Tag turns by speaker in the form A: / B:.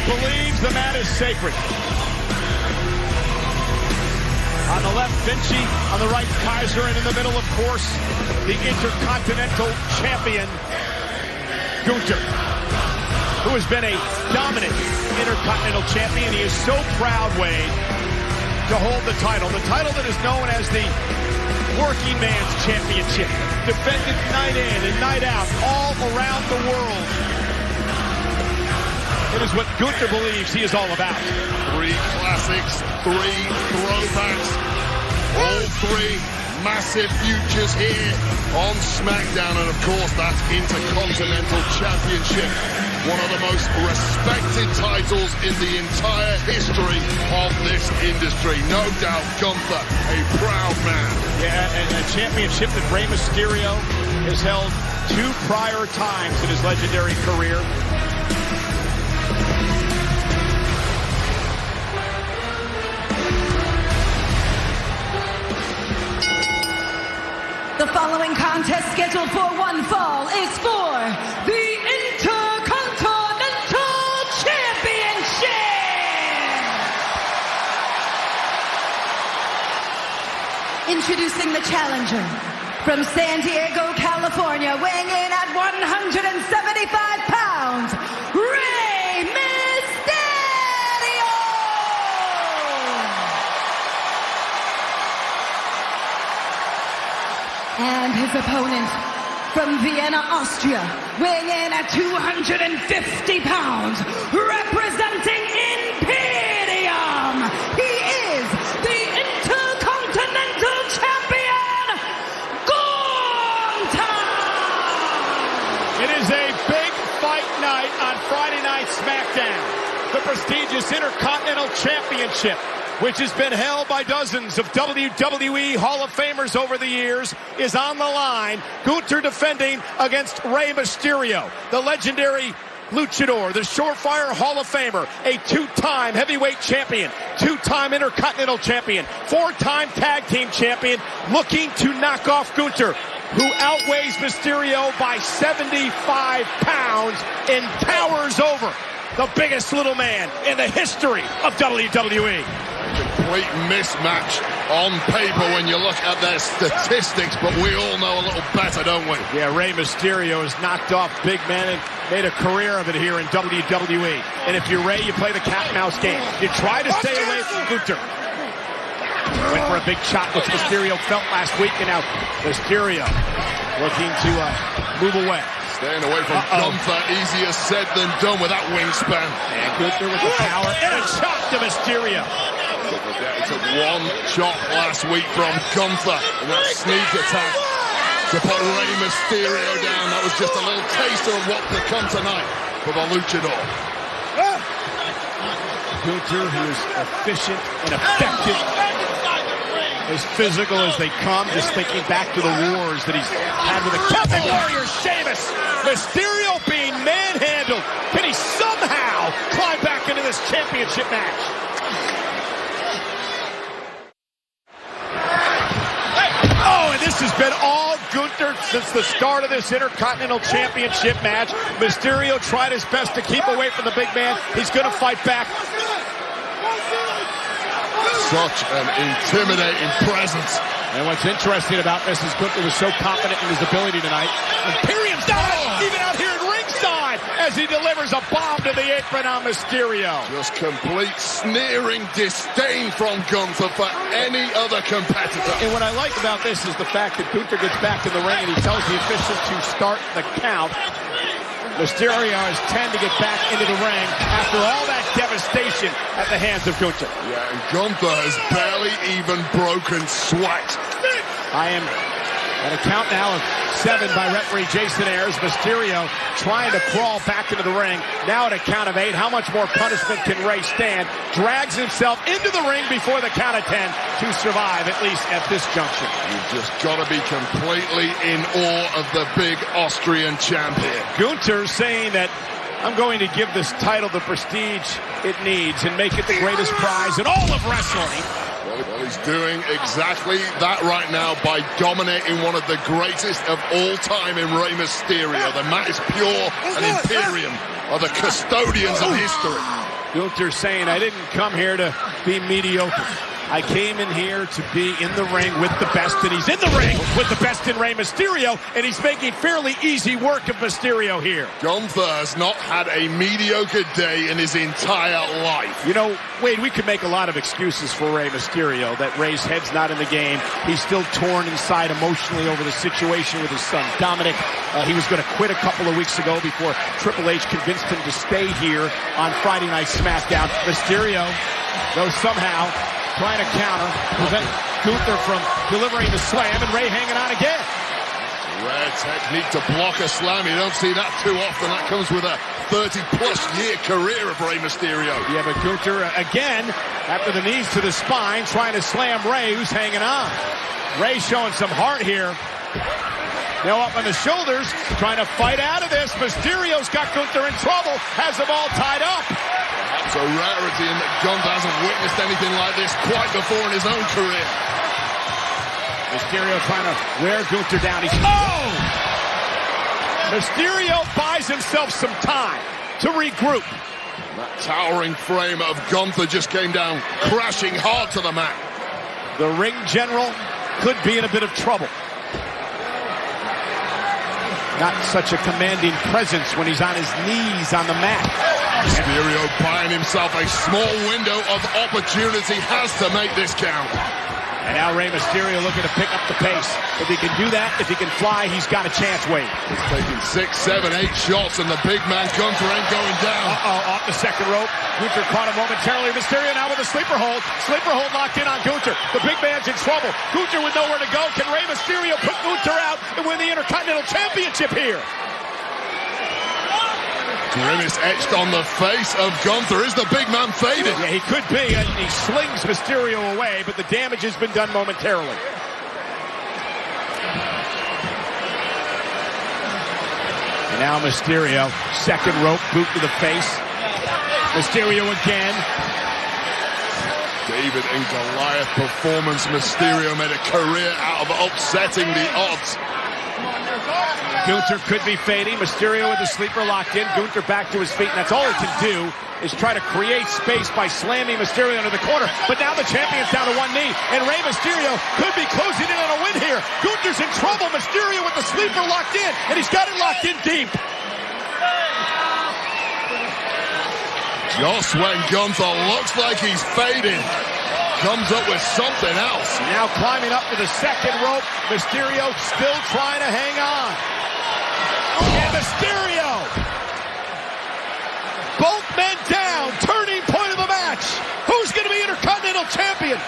A: believes the mat is sacred. On the left, Vinci. On the right, Kaiser. And in the middle, of course, the Intercontinental Champion, Gunther, who has been a dominant Intercontinental Champion. He is so proud, Wade, to hold the title that is known as the Working Man's Championship, defended night in and night out all around the world. It is what Gunther believes he is all about.
B: 3 classics, 3 throwbacks, all 3 massive futures here on SmackDown, and of course that Intercontinental Championship, one of the most respected titles in the entire history of this industry. No doubt Gunther, a proud man.
A: Yeah, and a championship that Rey Mysterio has held 2 prior times in his legendary career.
C: The following contest, scheduled for one fall, is for the Intercontinental Championship! Introducing the challenger, from San Diego, California, weighing in at 175 pounds, Rey Mysterio! And his opponent, from Vienna, Austria, weighing in at 250 pounds, representing Imperium, he is the Intercontinental Champion, Gunther!
A: It is a big fight night on Friday Night SmackDown. The prestigious Intercontinental Championship, which has been held by dozens of WWE Hall of Famers over the years, is on the line. Gunther defending against Rey Mysterio, the legendary luchador, the Surefire Hall of Famer, a 2-time heavyweight champion, 2-time Intercontinental Champion, 4-time tag team champion, looking to knock off Gunther, who outweighs Mysterio by 75 pounds and towers over the biggest little man in the history of WWE.
B: Complete mismatch on paper when you look at their statistics, but we all know a little better, don't we?
A: Yeah, Rey Mysterio has knocked off big men and made a career of it here in WWE. And if you're Rey, you play the cat-and-mouse game. You try to stay away from Gunther. Went for a big shot, which Mysterio felt last week, and now Mysterio looking to move away.
B: Staying away from Gunther, easier said than done with that wingspan.
A: And Gunther with the power, and a shot to Mysterio.
B: He took 1 shot last week from Gunther in that sneak attack to put Rey Mysterio down. That was just a little taster of what to come tonight for the luchador.
A: Gunther, who is efficient and effective, as physical as they come, just thinking back to the wars that he's had with the Celtic Warrior, Sheamus. Mysterio being manhandled. Can he somehow climb back into this championship match? Oh, and this has been all Gunther since the start of this Intercontinental Championship match. Mysterio tried his best to keep away from the big man. He's going to fight back.
B: Such an intimidating presence.
A: And what's interesting about this is Gunther was so confident in his ability tonight. Imperium's down, even out here at ringside, as he delivers a bomb to the apron on Mysterio.
B: Just complete sneering disdain from Gunther for any other competitor.
A: And what I like about this is the fact that Gunther gets back in the ring and he tells the officials to start the count. Mysterio has 10 to get back into the ring after all that devastation at the hands of Gunther.
B: Yeah, and Gunther has barely even broken sweat.
A: I am at a count now of 7 by referee Jason Ayers. Mysterio trying to crawl back into the ring. Now at a count of 8. How much more punishment can Rey stand? Drags himself into the ring before the count of 10 to survive, at least at this junction.
B: You've just got to be completely in awe of the big Austrian champion.
A: Gunther saying that I'm going to give this title the prestige it needs and make it the greatest prize in all of wrestling.
B: Well, he's doing exactly that right now by dominating one of the greatest of all time in Rey Mysterio. The mat is pure and Imperium are the custodians of history.
A: Gunther saying, I didn't come here to be mediocre. I came in here to be in the ring with the best, and he's in the ring with the best in Rey Mysterio, and he's making fairly easy work of Mysterio here.
B: Gunther has not had a mediocre day in his entire life.
A: You know, Wade, we could make a lot of excuses for Rey Mysterio, that Rey's head's not in the game. He's still torn inside emotionally over the situation with his son Dominic. He was going to quit a couple of weeks ago before Triple H convinced him to stay here on Friday Night SmackDown. Mysterio, though somehow trying to counter, prevent Gunther from delivering the slam, and Rey hanging on again.
B: Rare technique to block a slam. You don't see that too often. That comes with a 30-plus year career of Rey Mysterio.
A: Yeah, but Gunther, again, after the knees to the spine, trying to slam Rey, who's hanging on. Rey showing some heart here. Now up on the shoulders, trying to fight out of this. Mysterio's got Gunther in trouble, has them all tied up.
B: It's a rarity in that Gunther hasn't witnessed anything like this quite before in his own career.
A: Mysterio trying to wear Gunther down. Mysterio buys himself some time to regroup.
B: That towering frame of Gunther just came down, crashing hard to the mat.
A: The ring general could be in a bit of trouble. Not such a commanding presence when he's on his knees on the mat.
B: Mysterio buying himself a small window of opportunity, has to make this count.
A: And now Rey Mysterio looking to pick up the pace. If he can do that, if he can fly, he's got a chance, Wade.
B: He's taking 6, 7, 8 shots, and the big man Gunther ain't going down.
A: Off the second rope. Gunther caught him momentarily. Mysterio now with a sleeper hold. Sleeper hold locked in on Gunther. The big man's in trouble. Gunther with nowhere to go. Can Rey Mysterio put Gunther out and win the Intercontinental Championship here?
B: Grimace etched on the face of Gunther. Is the big man faded?
A: Yeah, he could be. And he slings Mysterio away, but the damage has been done momentarily. And now Mysterio, second rope, boot to the face. Mysterio again.
B: David and Goliath performance. Mysterio made a career out of upsetting the odds.
A: Gunther could be fading. Mysterio with the sleeper locked in. Gunther back to his feet, and that's all he can do is try to create space by slamming Mysterio into the corner. But now the champion's down to one knee, and Rey Mysterio could be closing in on a win here. Gunther's in trouble. Mysterio with the sleeper locked in, and he's got it locked in deep.
B: Just when Gunther looks like he's fading, comes up with something else.
A: Now climbing up to the second rope. Mysterio still trying to hang on. And Mysterio! Both men down. Turning point of the match. Who's going to be Intercontinental Champion?